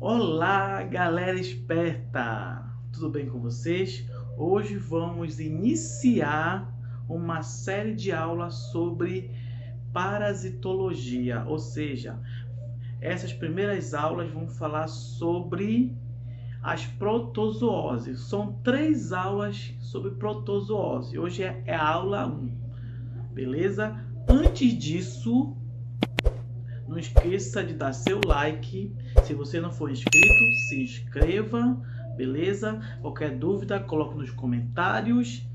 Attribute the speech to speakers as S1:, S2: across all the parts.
S1: Olá, galera esperta! Tudo bem com vocês? Hoje vamos iniciar uma série de aulas sobre parasitologia, ou seja, essas primeiras aulas vão falar sobre as protozooses. São 3 aulas sobre protozoose. Hoje é a aula 1, beleza? Antes disso, não esqueça de dar seu like. Se você não for inscrito, se inscreva, beleza? Qualquer dúvida, coloque nos comentários,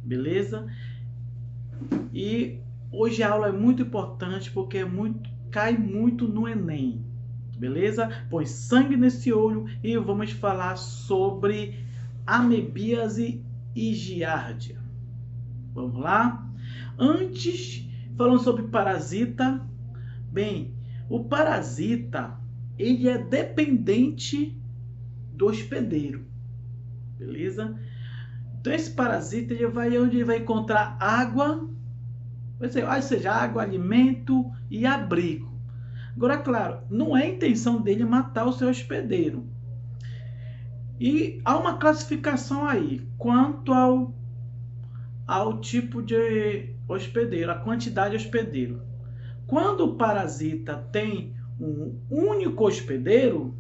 S1: beleza? E hoje a aula é muito importante porque cai muito no Enem, beleza? Põe sangue nesse olho e vamos falar sobre amebíase e giardia. Vamos lá? Antes, falando sobre parasita. Bem, o parasita, ele é dependente do hospedeiro, beleza? Então esse parasita, ele vai onde ele vai encontrar água, ou seja, água, alimento e abrigo. Agora, claro, não é a intenção dele matar o seu hospedeiro. E há uma classificação aí, quanto ao tipo de hospedeiro, a quantidade de hospedeiro. Quando o parasita tem um único hospedeiro,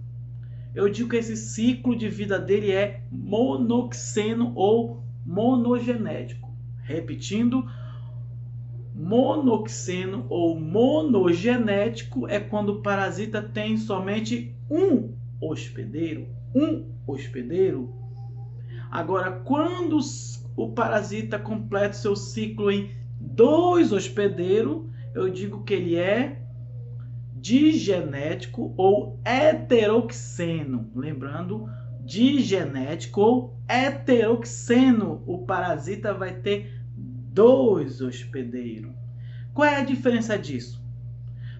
S1: eu digo que esse ciclo de vida dele é monoxeno ou monogenético. Repetindo, monoxeno ou monogenético é quando o parasita tem somente um hospedeiro. Agora, quando o parasita completa seu ciclo em 2 hospedeiros, eu digo que ele é digenético ou heteroxeno. Lembrando, digenético ou heteroxeno. O parasita vai ter 2 hospedeiros. Qual é a diferença disso?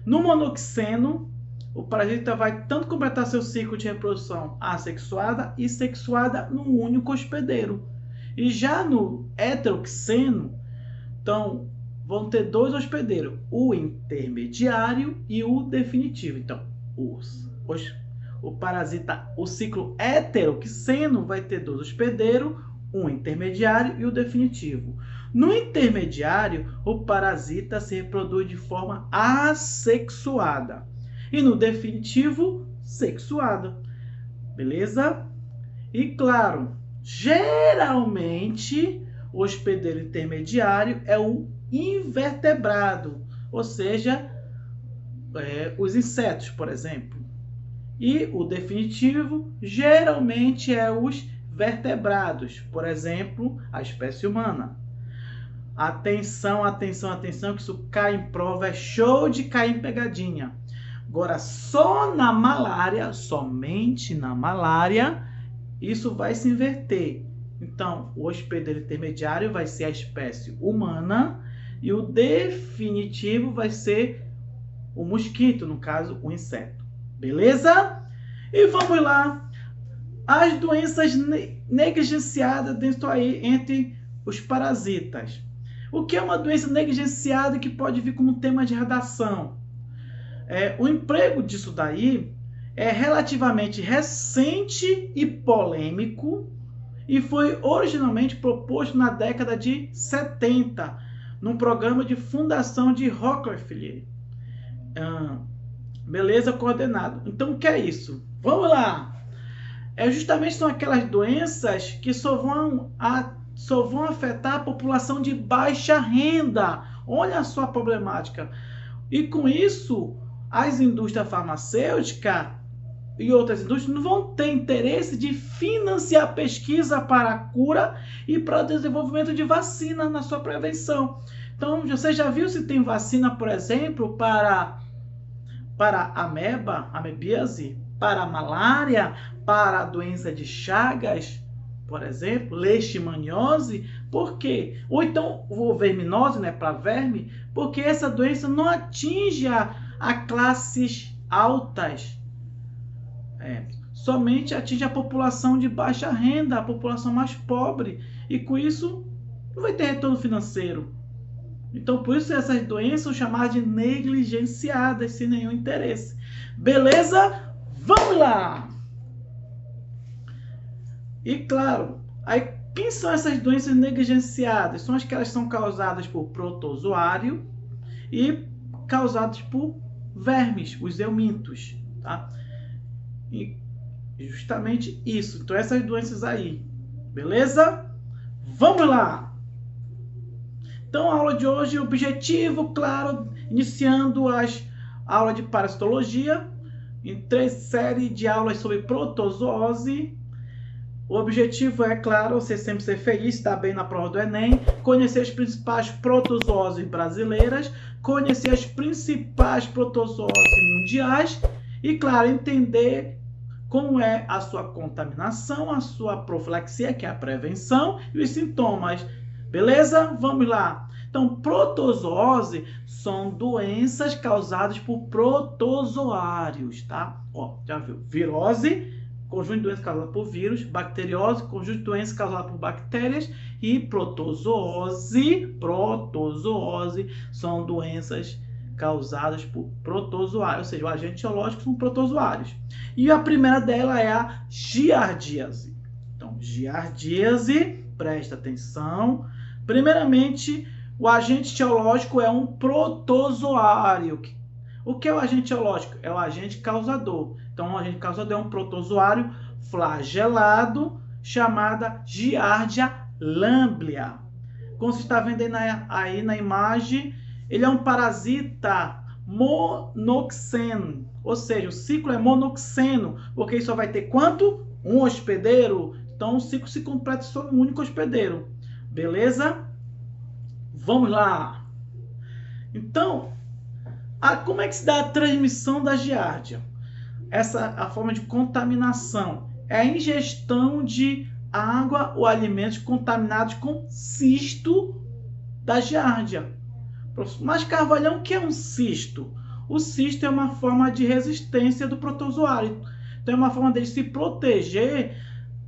S1: No monoxeno, o parasita vai tanto completar seu ciclo de reprodução assexuada e sexuada num único hospedeiro. E já no heteroxeno, então, vão ter 2 hospedeiros, o intermediário e o definitivo. Então, o parasita, o ciclo heteroxeno vai ter 2 hospedeiros, um intermediário e o definitivo. No intermediário, o parasita se reproduz de forma assexuada. E no definitivo, sexuada. Beleza? E claro, geralmente, o hospedeiro intermediário é o invertebrado, ou seja, os insetos, por exemplo. E o definitivo geralmente é os vertebrados, por exemplo, a espécie humana. Atenção, atenção, atenção, que isso cai em prova, é show de cair em pegadinha. Agora, só na malária, somente na malária, isso vai se inverter. Então, o hospedeiro intermediário vai ser a espécie humana e o definitivo vai ser o mosquito, no caso, o inseto. Beleza? E vamos lá. As doenças negligenciadas dentro aí, entre os parasitas. O que é uma doença negligenciada que pode vir como tema de redação? O emprego disso daí é relativamente recente e polêmico e foi originalmente proposto na década de 70, num programa de fundação de Rockefeller. Beleza? Coordenado. Então, o que é isso? Vamos lá! Justamente são aquelas doenças que só vão afetar a população de baixa renda. Olha só a problemática. E com isso, as indústrias farmacêuticas e outras indústrias não vão ter interesse de financiar pesquisa para a cura e para o desenvolvimento de vacina na sua prevenção. Então, você já viu se tem vacina, por exemplo, para amebíase, para a malária, para a doença de Chagas, por exemplo, leishmaniose? Por quê? Ou então, verminose, né, para verme, porque essa doença não atinge a classes altas. Somente atinge a população de baixa renda, a população mais pobre, e com isso não vai ter retorno financeiro. Então, por isso essas doenças são chamadas de negligenciadas, sem nenhum interesse. Beleza? Vamos lá! E claro, aí quem são essas doenças negligenciadas? São as que elas são causadas por protozoário e causadas por vermes, os eumintos, tá? E justamente isso. Então essas doenças aí, beleza? Vamos lá! Então a aula de hoje, objetivo, claro, iniciando as aulas de parasitologia, em 3 séries de aulas sobre protozoose. O objetivo é, claro, você sempre ser feliz, estar bem na prova do Enem, conhecer as principais protozooses brasileiras, conhecer as principais protozooses mundiais e, claro, entender como é a sua contaminação, a sua profilaxia, que é a prevenção, e os sintomas. Beleza? Vamos lá. Então, protozoose são doenças causadas por protozoários, tá? Ó, já viu? Virose, conjunto de doenças causadas por vírus, bacteriose, conjunto de doenças causadas por bactérias, e protozoose são doenças causadas por protozoários, ou seja, o agente biológico são protozoários. E a primeira dela é a giardíase. Então, giardíase, presta atenção. Primeiramente, o agente etiológico é um protozoário. O que é o agente etiológico? É o agente causador. Então, o agente causador é um protozoário flagelado, chamada Giardia lamblia. Como você está vendo aí na imagem, ele é um parasita monoxeno. Ou seja, o ciclo é monoxeno, porque ele só vai ter quanto? Um hospedeiro. Então, o ciclo se completa sobre um único hospedeiro. Beleza? Vamos lá. Então, como é que se dá a transmissão da giardia? A forma de contaminação é a ingestão de água ou alimentos contaminados com cisto da giardia. Mas, Carvalhão, o que é um cisto? O cisto é uma forma de resistência do protozoário. Então, é uma forma dele se proteger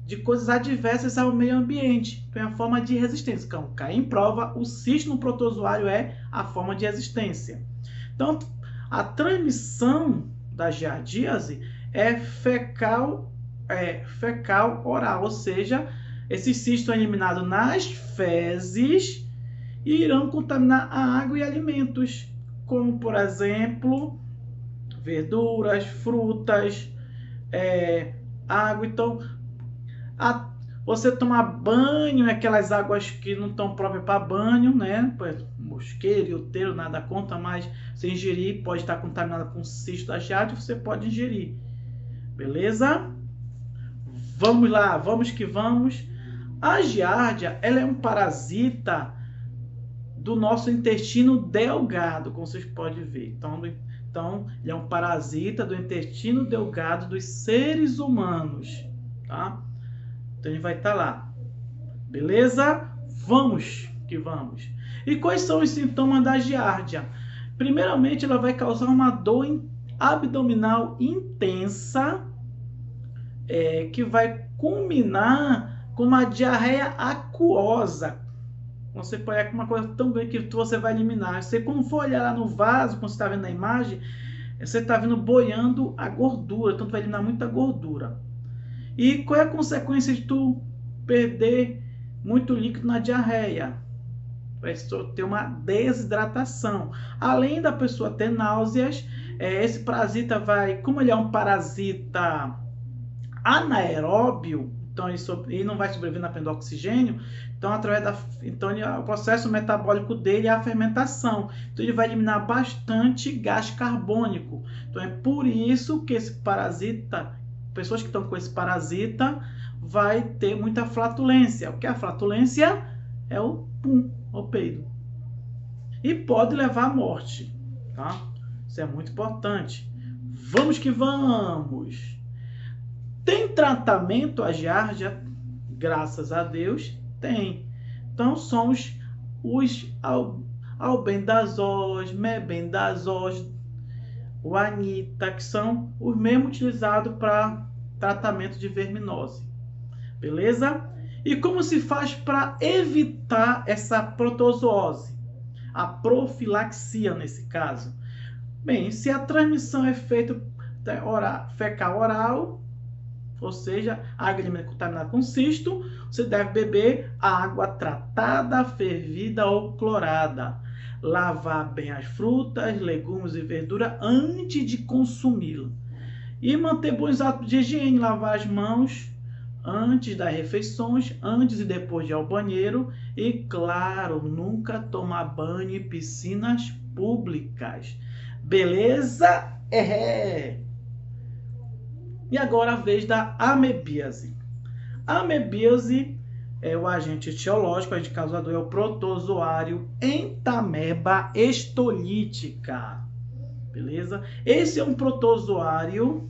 S1: de coisas adversas ao meio ambiente. Então, é uma forma de resistência. Então, cai em prova, o cisto no protozoário é a forma de resistência. Então, a transmissão da giardíase é fecal oral, ou seja, esses cistos são eliminados nas fezes e irão contaminar a água e alimentos, como, por exemplo, verduras, frutas, água. Então, você tomar banho, aquelas águas que não estão próprias para banho, né? Mosqueiro, ioteiro, nada contra, mas você ingerir pode estar contaminada com cisto da giardia, você pode ingerir. Beleza? Vamos lá, vamos que vamos. A giardia, ela é um parasita do nosso intestino delgado, como vocês podem ver. Então, ele é um parasita do intestino delgado dos seres humanos, tá? Então, ele vai estar lá. Beleza? Vamos que vamos. E quais são os sintomas da giardia? Primeiramente, ela vai causar uma dor abdominal intensa, que vai culminar com uma diarreia aquosa. Você pode com uma coisa tão grande que você vai eliminar. Você, quando for olhar lá no vaso, como você está vendo na imagem, você está vendo boiando a gordura. Então, tu vai eliminar muita gordura. E qual é a consequência de tu perder muito líquido na diarreia? Vai ter uma desidratação. Além da pessoa ter náuseas, esse parasita vai, como ele é um parasita anaeróbio, então ele não vai sobreviver na frente do oxigênio, então o processo metabólico dele é a fermentação. Então ele vai eliminar bastante gás carbônico. Então é por isso que esse parasita, pessoas que estão com esse parasita, vai ter muita flatulência. O que é a flatulência? É o pum, o peido. E pode levar à morte, tá? Isso é muito importante. Vamos que vamos! Tem tratamento a giardia? Graças a Deus, tem. Então, são os albendazóis, mebendazóis, o anita, que são os mesmos utilizados para tratamento de verminose. Beleza? E como se faz para evitar essa protozoose? A profilaxia, nesse caso. Bem, se a transmissão é feita Fecal oral, ou seja, água alimentar contaminada com cisto, você deve beber água tratada, fervida ou clorada. Lavar bem as frutas, legumes e verduras antes de consumi-la. E manter bons hábitos de higiene, lavar as mãos antes das refeições, antes e depois de ir ao banheiro. E, claro, nunca tomar banho em piscinas públicas. Beleza? E agora a vez da amebíase. A amebíase é o agente etiológico, o agente causador é o protozoário Entamoeba estolítica. Beleza? Esse é um protozoário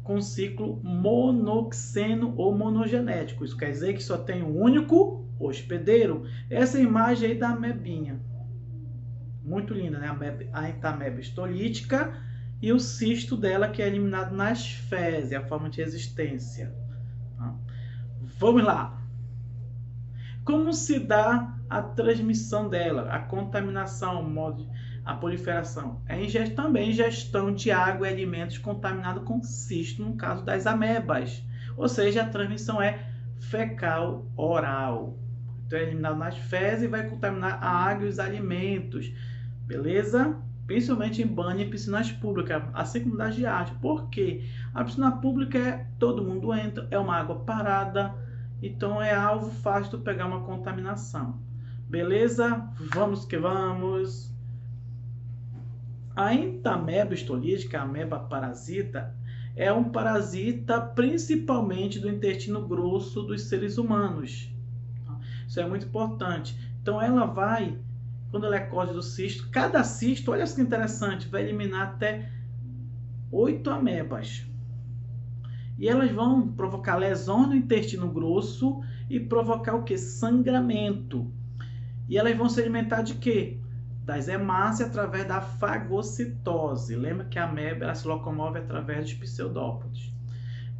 S1: com ciclo monoxeno ou monogenético. Isso quer dizer que só tem um único hospedeiro. Essa imagem aí da amebinha. Muito linda, né? A Entamoeba estolítica e o cisto dela que é eliminado nas fezes, a forma de resistência. Vamos lá. Como se dá a transmissão dela, a contaminação, a proliferação? Também ingestão de água e alimentos contaminados com cisto, no caso das amebas. Ou seja, a transmissão é fecal oral. Então é eliminado nas fezes e vai contaminar a água e os alimentos. Beleza? Principalmente em banho e piscinas públicas, assim como das de arte. Por quê? A piscina pública todo mundo entra, é uma água parada, então é alvo fácil de pegar uma contaminação. Beleza? Vamos que vamos! A Entamoeba estolítica, a ameba parasita, é um parasita principalmente do intestino grosso dos seres humanos. Isso é muito importante. Então ela vai, quando ela eclode do cisto, cada cisto, olha que interessante, vai eliminar até 8 amebas. E elas vão provocar lesões no intestino grosso e provocar o que? Sangramento. E elas vão se alimentar de quê? Das hemácias através da fagocitose. Lembra que a ameba ela se locomove através dos pseudópodes.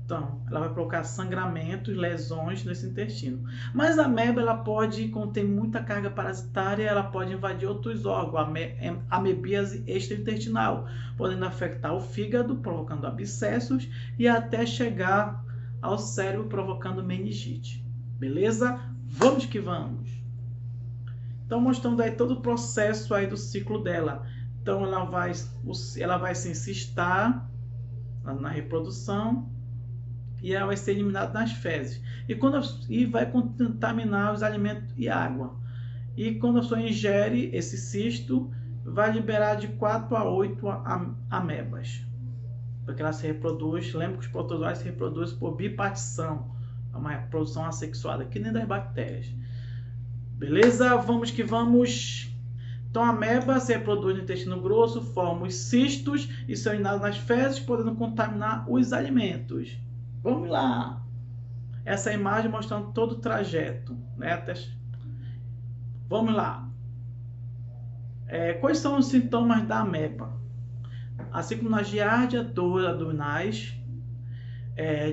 S1: Então, ela vai provocar sangramentos, lesões nesse intestino. Mas a ameba, ela pode conter muita carga parasitária, ela pode invadir outros órgãos, a amebíase extraintestinal, podendo afetar o fígado, provocando abscessos e até chegar ao cérebro, provocando meningite. Beleza? Vamos que vamos! Então, mostrando aí todo o processo aí do ciclo dela. Então, ela vai se encistar na reprodução, e ela vai ser eliminada nas fezes. E vai contaminar os alimentos e água. E quando a pessoa ingere esse cisto, vai liberar de 4 a 8 amebas. Porque ela se reproduz, lembra que os protozoários se reproduzem por bipartição. É uma reprodução assexuada, que nem das bactérias. Beleza? Vamos que vamos! Então a ameba se reproduz no intestino grosso, forma os cistos e são eliminados nas fezes, podendo contaminar os alimentos. Vamos lá! Essa imagem mostrando todo o trajeto, né? Vamos lá! Quais são os sintomas da ameba? Assim como na giardia, dor abdominais,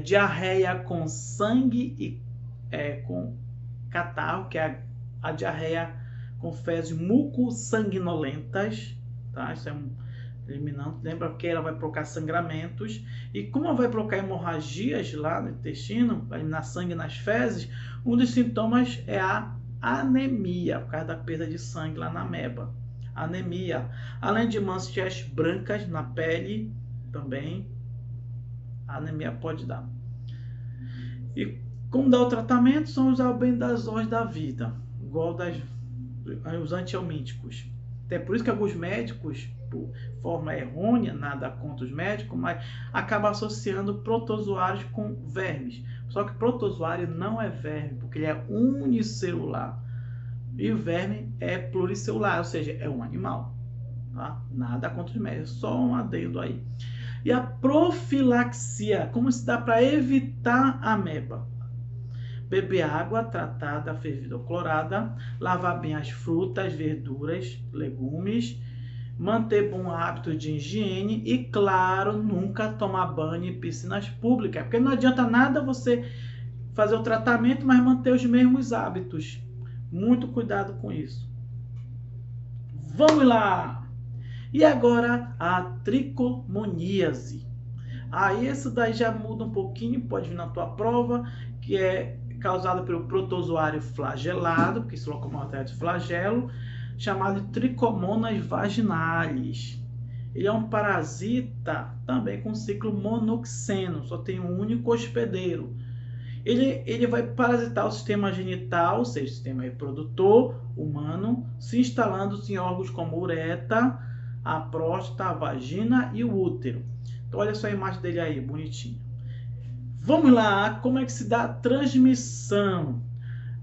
S1: diarreia com sangue e com catarro, que é a diarreia com fezes mucosanguinolentas, tá? Isso é eliminando. Lembra que ela vai provocar sangramentos. E como ela vai provocar hemorragias lá no intestino, vai eliminar sangue nas fezes, um dos sintomas é a anemia, por causa da perda de sangue lá na ameba. Anemia. Além de manchas brancas na pele, também a anemia pode dar. E como dá o tratamento? São os albendazóis da vida, igual os antihelmínticos. Até por isso que alguns médicos, por forma errônea, nada contra os médicos, mas acabam associando protozoários com vermes. Só que protozoário não é verme, porque ele é unicelular. E o verme é pluricelular, ou seja, é um animal. Tá? Nada contra os médicos, só um adendo aí. E a profilaxia, como se dá para evitar a ameba? Beber água tratada, fervida ou clorada, lavar bem as frutas, verduras, legumes, manter bom hábito de higiene e, claro, nunca tomar banho em piscinas públicas, porque não adianta nada você fazer o tratamento, mas manter os mesmos hábitos. Muito cuidado com isso. Vamos lá! E agora a tricomoníase. Aí esse daí já muda um pouquinho, pode vir na tua prova, que é causada pelo protozoário flagelado, que se locomove através de flagelo, chamado de Trichomonas vaginalis. Ele é um parasita também com ciclo monoxeno, só tem um único hospedeiro. Ele vai parasitar o sistema genital, ou seja, o sistema reprodutor humano, se instalando em órgãos como a uretra, a próstata, a vagina e o útero. Então olha só a imagem dele aí, bonitinho. Vamos lá, como é que se dá a transmissão?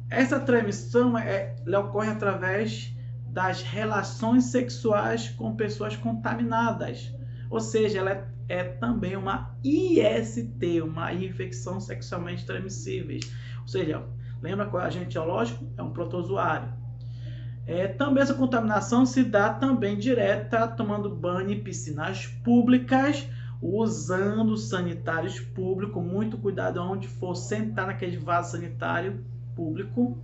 S1: Essa transmissão ela ocorre através das relações sexuais com pessoas contaminadas. Ou seja, ela é também uma IST, uma infecção sexualmente transmissível. Ou seja, lembra qual é o agente biológico? É um protozoário. Também essa contaminação se dá também direta, tomando banho em piscinas públicas, usando sanitários públicos, muito cuidado onde for sentar naquele vaso sanitário público,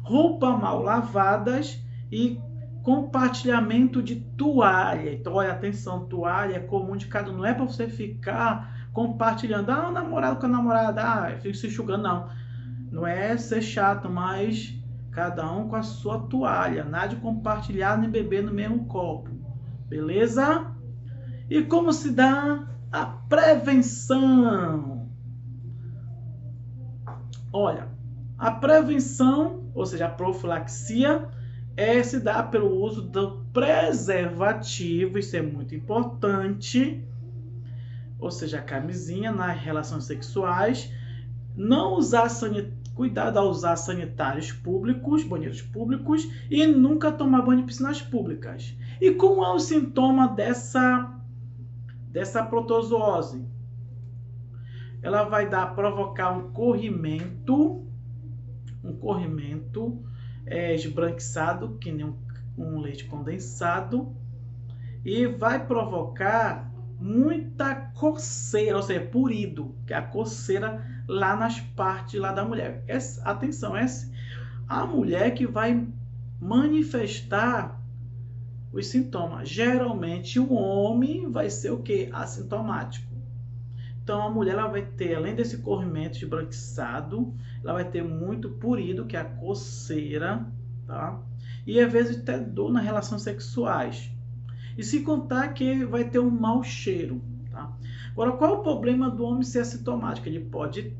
S1: roupa mal lavadas e compartilhamento de toalha. Então, olha, atenção, toalha é comum de cada um, não é para você ficar compartilhando, o namorado com a namorada, fica se enxugando, não. Não é ser chato, mas cada um com a sua toalha, nada de compartilhar nem beber no mesmo copo, beleza? E como se dá a prevenção? Olha, a prevenção, ou seja, a profilaxia, se dá pelo uso do preservativo, isso é muito importante, ou seja, a camisinha nas relações sexuais, não usar cuidado ao usar sanitários públicos, banheiros públicos, e nunca tomar banho em piscinas públicas. E qual é o sintoma dessa protozoose? Ela vai provocar um corrimento esbranquiçado, que nem um leite condensado, e vai provocar muita coceira, ou seja, purido, que é a coceira lá nas partes lá da mulher. Atenção, a mulher que vai manifestar os sintomas. Geralmente o homem vai ser o que? Assintomático. Então a mulher ela vai ter, além desse corrimento esbranquiçado, ela vai ter muito purido, que é a coceira, tá? E às vezes até dor nas relações sexuais. E se contar que vai ter um mau cheiro, tá? Agora, qual é o problema do homem ser assintomático? Ele pode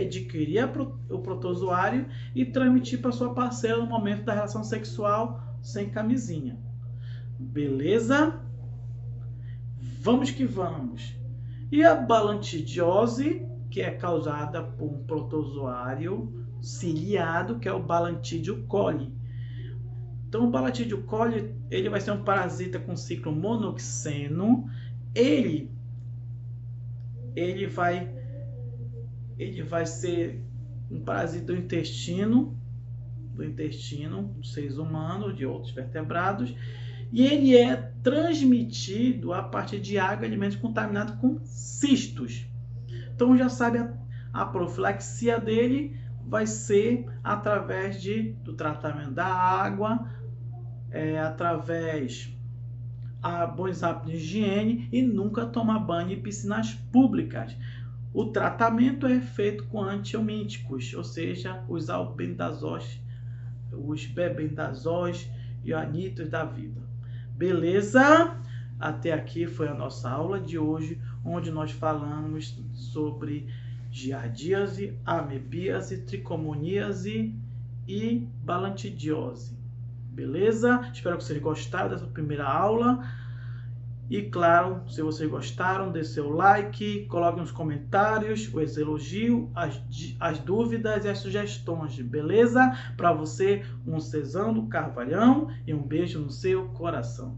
S1: adquirir o protozoário e transmitir para sua parceira no momento da relação sexual sem camisinha. Beleza? Vamos que vamos. E a balantidiose, que é causada por um protozoário ciliado, que é o Balantidio coli. Então, o Balantidio coli, ele vai ser um parasita com ciclo monoxeno. Ele vai ser um parasita do intestino dos seres humanos, de outros vertebrados. E ele é transmitido a partir de água e alimentos contaminados com cistos. Então já sabe, a profilaxia dele vai ser através do tratamento da água, através bons hábitos de higiene e nunca tomar banho em piscinas públicas. O tratamento é feito com antiomíticos, ou seja, os albendazóis, os bebendazóis e anitos da vida. Beleza? Até aqui foi a nossa aula de hoje, onde nós falamos sobre giardíase, amebíase, tricomoníase e balantidiose. Beleza? Espero que vocês gostaram dessa primeira aula. E claro, se vocês gostaram, dê seu like, coloque nos comentários os elogios, as dúvidas e as sugestões, beleza? Para você, um Cezano Carvalhão e um beijo no seu coração.